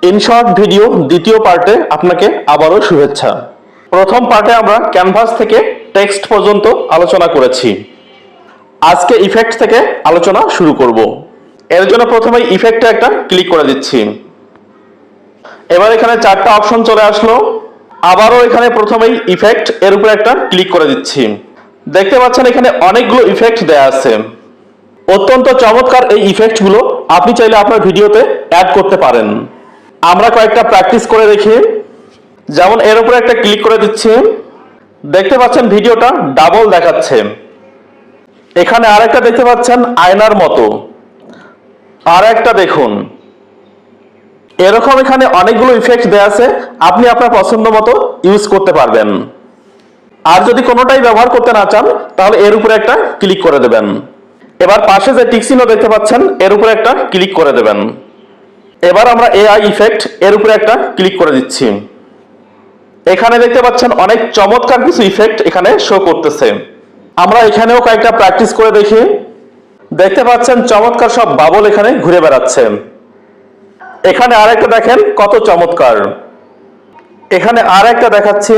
InShot video দ্বিতীয় পার্টে আপনাকে আবারও শুভেচ্ছা। প্রথম পার্টে আমরা ক্যানভাস থেকে টেক্সট পর্যন্ত আলোচনা করেছি। আজকে ইফেক্ট থেকে আলোচনা শুরু করব। এর জন্য প্রথমে ইফেক্টে একটা ক্লিক করে দিচ্ছি। এবার এখানে চারটা অপশন চলে আসলো। আবারও এখানে প্রথমেই ইফেক্ট এর উপরে একটা ক্লিক করে দিচ্ছি। দেখতে পাচ্ছেন এখানে অনেকগুলো ইফেক্ট দেয়া আছে। অত্যন্ত চমৎকার এই ইফেক্টগুলো আপনি চাইলে আপনার ভিডিওতে অ্যাড করতে পারেন। আমরা কয়েকটা প্র্যাকটিস করে দেখি। যেমন এর উপরে একটা ক্লিক করে দিচ্ছি। দেখতে পাচ্ছেন ভিডিওটা ডাবল দেখাচ্ছে। এখানে আরেকটা দেখতে পাচ্ছেন আয়নার মতো। আর একটা দেখুন, এরকম এখানে অনেকগুলো ইফেক্ট দেয়া আছে, আপনি আপনার পছন্দ মতো ইউজ করতে পারবেন। আর যদি কোনোটাই ব্যবহার করতে না চান তাহলে এর উপরে একটা ক্লিক করে দেবেন। এবার পাশে যে টিক চিহ্ন দেখতে পাচ্ছেন এর উপরে একটা ক্লিক করে দেবেন। এবার আমরা এআই ইফেক্ট এর উপরে একটা ক্লিক করে দিচ্ছি। এখানে দেখতে পাচ্ছেন অনেক চমৎকার কিছু ইফেক্ট এখানে শো করতেছে। আমরা এখানেও কয়েকটা প্র্যাকটিস করে দেখি। দেখতে পাচ্ছেন চমৎকার সব বাবল এখানে ঘুরে বেড়াচ্ছে। এখানে আরেকটা দেখেন কত চমৎকার। এখানে আরেকটা দেখাচ্ছি।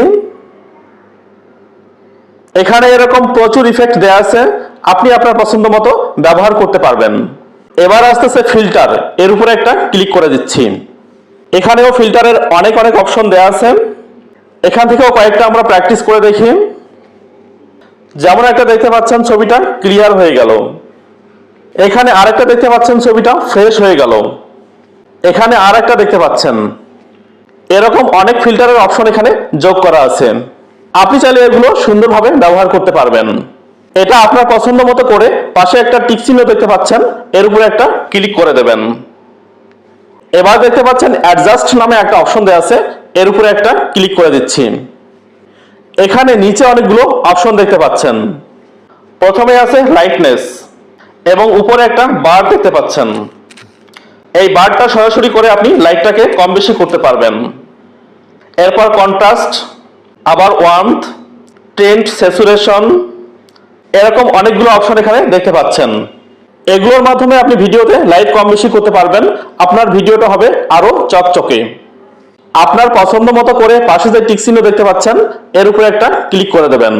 এখানে এরকম প্রচুর ইফেক্ট দেয়া আছে, আপনি আপনার পছন্দ মতো ব্যবহার করতে পারবেন। এবার আসতেছে ফিল্টার, এর উপরে একটা ক্লিক করে দিচ্ছি। এখানেও ফিল্টারের অনেক অপশন দেয়া আছে। এখান থেকেও কয়েকটা আমরা প্র্যাকটিস করে দেখি। যেমন একটা দেখতে পাচ্ছেন ছবিটা ক্লিয়ার হয়ে গেল। এখানে আরেকটা দেখতে পাচ্ছেন ছবিটা ফ্রেশ হয়ে গেল। এখানে আরেকটা দেখতে পাচ্ছেন। এরকম অনেক ফিল্টারের অপশন এখানে যোগ করা আছে। আপনি চাইলে এগুলো সুন্দরভাবে ব্যবহার করতে পারবেন। এটা আপনার পছন্দ মতো করে পাশে একটা টিক চিহ্ন দেখতে পাচ্ছেন, এর উপরে একটা ক্লিক করে দেবেন। এবার দেখতে পাচ্ছেন অ্যাডজাস্ট নামে একটা অপশন দেওয়া আছে, এর উপরে একটা ক্লিক করে দিচ্ছি। এখানে নিচে অনেকগুলো অপশন দেখতে পাচ্ছেন। প্রথমে আছে লাইটনেস এবং উপরে একটা বার দেখতে পাচ্ছেন। এই বারটা সরাসরি করে আপনি লাইটটাকে কম বেশি করতে পারবেন। এরপর কন্ট্রাস্ট, আবার ওয়ার্মথ, টেন্ট, স্যাচুরেশন, এরকম অনেকগুলো অপশন এখানে দেখতে পাচ্ছেন। এগুলোর মাধ্যমে আপনি ভিডিওতে লাইট কম বেশি করতে পারবেন। আপনার ভিডিওটা হবে আরো চকচকে। আপনার পছন্দ মতো করে পাশে যে টিক চিহ্ন দেখতে পাচ্ছেন এর উপরে একটা ক্লিক করে দেবেন।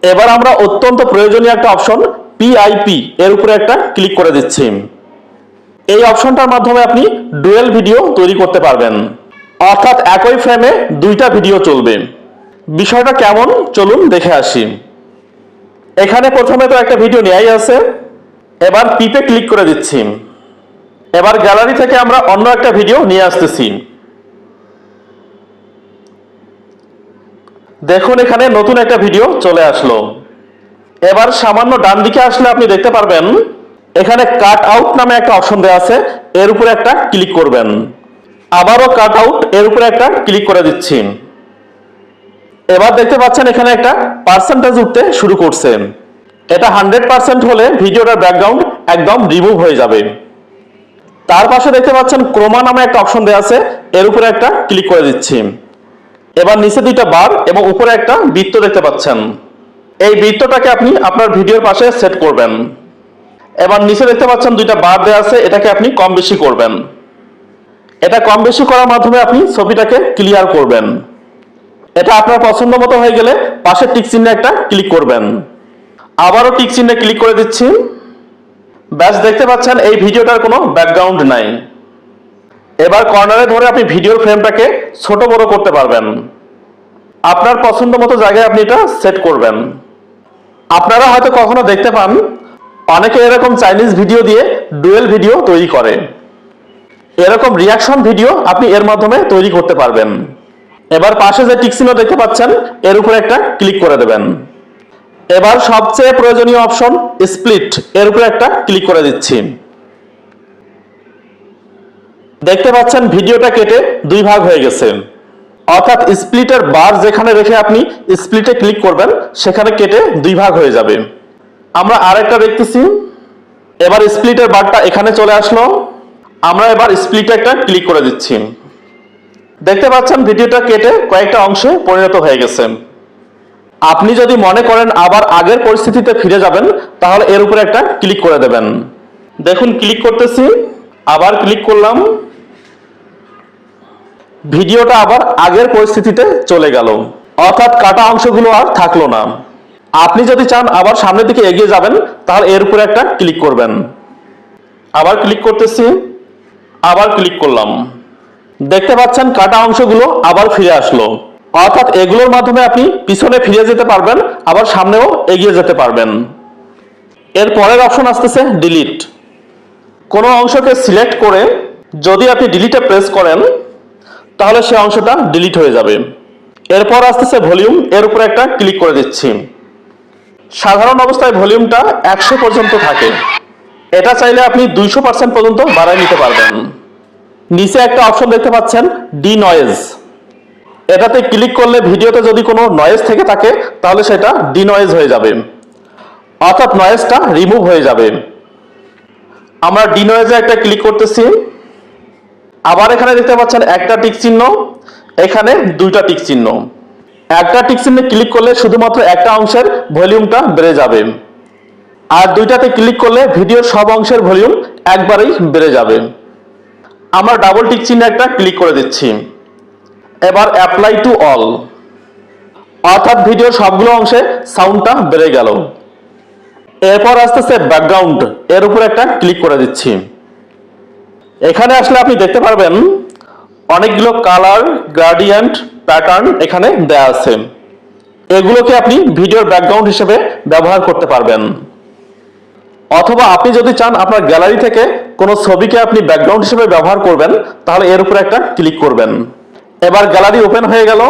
এবার আমরা অত্যন্ত প্রয়োজনীয় একটা অপশন পিআইপি এর উপরে একটা ক্লিক করে দিচ্ছি। এই অপশনটার মাধ্যমে আপনি ডুয়েল ভিডিও তৈরি করতে পারবেন, অর্থাৎ একই ফ্রেমে দুইটা ভিডিও চলবে। বিষয়টা কেমন চলুন দেখে আসি। এখানে প্রথমে তো একটা ভিডিও নেয়াই আছে। এবার পিপে ক্লিক করে দিচ্ছি। এবার গ্যালারি থেকে আমরা অন্য একটা ভিডিও নিয়ে আসতেছি। দেখুন এখানে নতুন একটা ভিডিও চলে আসলো। এবার সামান্য ডান দিকে আসলে আপনি দেখতে পারবেন এখানে কাট আউট নামে একটা অপশন দেওয়া আছে, এর উপরে একটা ক্লিক করবেন। আবারও কাট আউট, এর উপরে একটা ক্লিক করে দিচ্ছি। এবার দেখতে পাচ্ছেন এখানে একটা পার্সেন্টেজ উঠতে শুরু করছে। এটা 100% হলে ভিডিওটার ব্যাকগ্রাউন্ড একদম রিমুভ হয়ে যাবে। তার পাশে দেখতে পাচ্ছেন ক্রোমা নামে একটা অপশন দেওয়া আছে, এর উপরে একটা ক্লিক করে দিচ্ছি। এবার নিচে দুইটা বার এবং উপরে একটা বৃত্ত দেখতে পাচ্ছেন। এই বৃত্তটাকে আপনি আপনার ভিডিওর পাশে সেট করবেন। এবার নিচে দেখতে পাচ্ছেন দুইটা বার দেওয়া আছে, এটাকে আপনি কম বেশি করবেন। এটা কম বেশি করার মাধ্যমে আপনি ছবিটাকে ক্লিয়ার করবেন। এটা আপনার পছন্দ মতো হয়ে গেলে পাশে টিক চিহ্নে একটা ক্লিক করবেন। আবারও টিক চিহ্নে ক্লিক করে দিচ্ছি। ব্যাস, দেখতে পাচ্ছেন এই ভিডিওটার কোনো ব্যাকগ্রাউন্ড নাই। এবার কর্নারে ধরে আপনি ভিডিওর ফ্রেমটাকে ছোট বড় করতে পারবেন। আপনার পছন্দ মতো জায়গায় আপনি এটা সেট করবেন। আপনারা হয়তো কখনো দেখতে পান অনেকে এরকম চাইনিজ ভিডিও দিয়ে ডুয়েল ভিডিও তৈরি করে। এরকম রিয়াকশন ভিডিও আপনি এর মাধ্যমে তৈরি করতে পারবেন। এবার পাশে যে টিক চিহ্ন দেখতে পাচ্ছেন এর উপরে একটা ক্লিক করে দেবেন। এবার সবচেয়ে প্রয়োজনীয় অপশন স্প্লিট, এর উপরে একটা ক্লিক করে দিচ্ছি। দেখতে পাচ্ছেন ভিডিওটা কেটে দুই ভাগ হয়ে গেছে, অর্থাৎ স্প্লিটের বার যেখানে রেখে আপনি স্প্লিটে ক্লিক করবেন সেখানে কেটে দুই ভাগ হয়ে যাবে। আমরা আরেকটা দেখতেছি। এবার স্প্লিটের বারটা এখানে চলে আসলো। আমরা এবার স্প্লিটে একটা ক্লিক করে দিচ্ছি। দেখতে পাচ্ছেন ভিডিওটা কেটে কয়েকটা অংশে পরিণত হয়ে গেছে। আপনি যদি মনে করেন আবার আগের পরিস্থিতিতে ফিরে যাবেন তাহলে এর উপরে একটা ক্লিক করে দেবেন। দেখুন ক্লিক করতেছি, আবার ক্লিক করলাম। ভিডিওটা আবার আগের পরিস্থিতিতে চলে গেল, অর্থাৎ কাটা অংশগুলো আর থাকলো না। আপনি যদি চান আবার সামনের দিকে এগিয়ে যাবেন, তাহলে এর উপরে একটা ক্লিক করবেন। আবার ক্লিক করতেছি, আবার ক্লিক করলাম। দেখতে পাচ্ছেন কাটা অংশগুলো আবার ফিরে আসলো, অর্থাৎ এগুলোর মাধ্যমে আপনি পিছনে ফিরে যেতে পারবেন, আবার সামনেও এগিয়ে যেতে পারবেন। এর পরের অপশন আসতেছে ডিলিট। কোনো অংশকে সিলেক্ট করে যদি আপনি ডিলিটে প্রেস করেন, তাহলে সেই অংশটা ডিলিট হয়ে যাবে। এরপর আসতেছে ভলিউম, এর উপরে একটা ক্লিক করে দিচ্ছি। সাধারণ অবস্থায় ভলিউমটা 100 পর্যন্ত থাকে, এটা চাইলে আপনি 200% পর্যন্ত বাড়ায় নিতে পারবেন। নিচে একটা অপশন দেখতে পাচ্ছেন ডি নয়েজ, এটাতে ক্লিক করলে ভিডিওতে যদি কোনো নয়েজ থেকে থাকে তাহলে সেটা ডি নয়েজ হয়ে যাবে, অর্থাৎ নয়েজটা রিমুভ হয়ে যাবে। আমরা ডি নয়েজে একটা ক্লিক করতেছি। আবার এখানে দেখতে পাচ্ছেন একটা টিক চিহ্ন, এখানে দুইটা টিক চিহ্ন। একটা টিক চিহ্নে ক্লিক করলে শুধুমাত্র একটা অংশের ভলিউমটা বেড়ে যাবে, আর দুইটাতে ক্লিক করলে ভিডিওর সব অংশের ভলিউম একবারেই বেড়ে যাবে। আমরা ডাবল টিক চিহ্নে একটা ক্লিক করে দিচ্ছি। এবার অ্যাপ্লাই টু অল, অর্থাৎ ভিডিওর সবগুলো অংশে সাউন্ডটা বেড়ে গেল। এরপর আসতেছে ব্যাকগ্রাউন্ড, এর উপর একটা ক্লিক করে দিচ্ছি। এখানে আসলে আপনি দেখতে পারবেন অনেকগুলো কালার, গ্রেডিয়েন্ট, প্যাটার্ন এখানে দেয়া আছে। এগুলোকে আপনি ভিডিওর ব্যাকগ্রাউন্ড হিসেবে ব্যবহার করতে পারবেন, অথবা আপনি যদি চান আপনার গ্যালারি থেকে কোনো ছবিকে আপনি ব্যাকগ্রাউন্ড হিসেবে ব্যবহার করবেন, তাহলে এর উপরে একটা ক্লিক করবেন। এবার গ্যালারি ওপেন হয়ে গেল।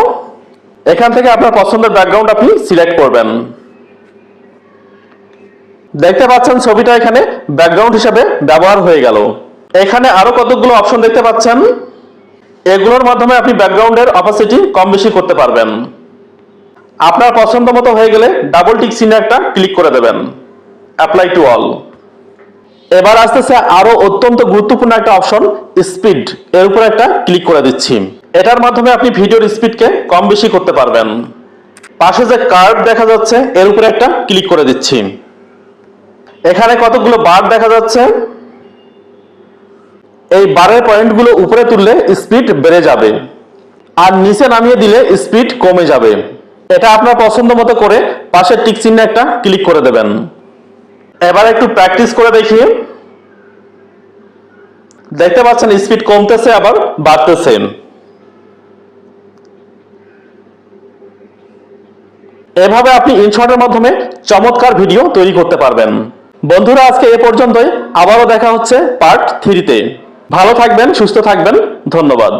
এখান থেকে আপনার পছন্দের ব্যাকগ্রাউন্ড আপনি সিলেক্ট করবেন। দেখতে পাচ্ছেন ছবিটা এখানে ব্যাকগ্রাউন্ড হিসেবে ব্যবহার হয়ে গেল। এখানে আরো কতগুলো অপশন দেখতে পাচ্ছেন, এগুলোর মাধ্যমে আপনি ব্যাকগ্রাউন্ডের অপাসিটি কম বেশি করতে পারবেন। আপনার পছন্দ মতো হয়ে গেলে ডাবল টিক চিহ্নে একটা ক্লিক করে দেবেন, অ্যাপ্লাই টু অল। এবার আসতেছে আরো অত্যন্ত গুরুত্বপূর্ণ একটা অপশন, স্পিড, এর উপরে একটা ক্লিক করে দিচ্ছি। এটার মাধ্যমে আপনি ভিডিওর স্পিডকে কম বেশি করতে পারবেন। পাশে যে কার্ভ দেখা যাচ্ছে এর উপরে একটা ক্লিক করে দিচ্ছি। এখানে কতগুলো বার দেখা যাচ্ছে, এই বারের পয়েন্টগুলো উপরে তুললে স্পিড বেড়ে যাবে, আর নিচে নামিয়ে দিলে স্পিড কমে যাবে। এটা আপনার পছন্দ মতো করে পাশের টিক চিহ্নে একটা ক্লিক করে দেবেন। এবার একটু প্র্যাকটিস করে দেখি। দেখতে পাচ্ছেন স্পিড কমতেছে আবার বাড়তেছে। এভাবে আপনি ইনশর্টের মাধ্যমে চমৎকার ভিডিও তৈরি করতে পারবেন। বন্ধুরা, আজকে এ পর্যন্তই। আবারও দেখা হচ্ছে পার্ট 3-তে। ভালো থাকবেন, সুস্থ থাকবেন। ধন্যবাদ।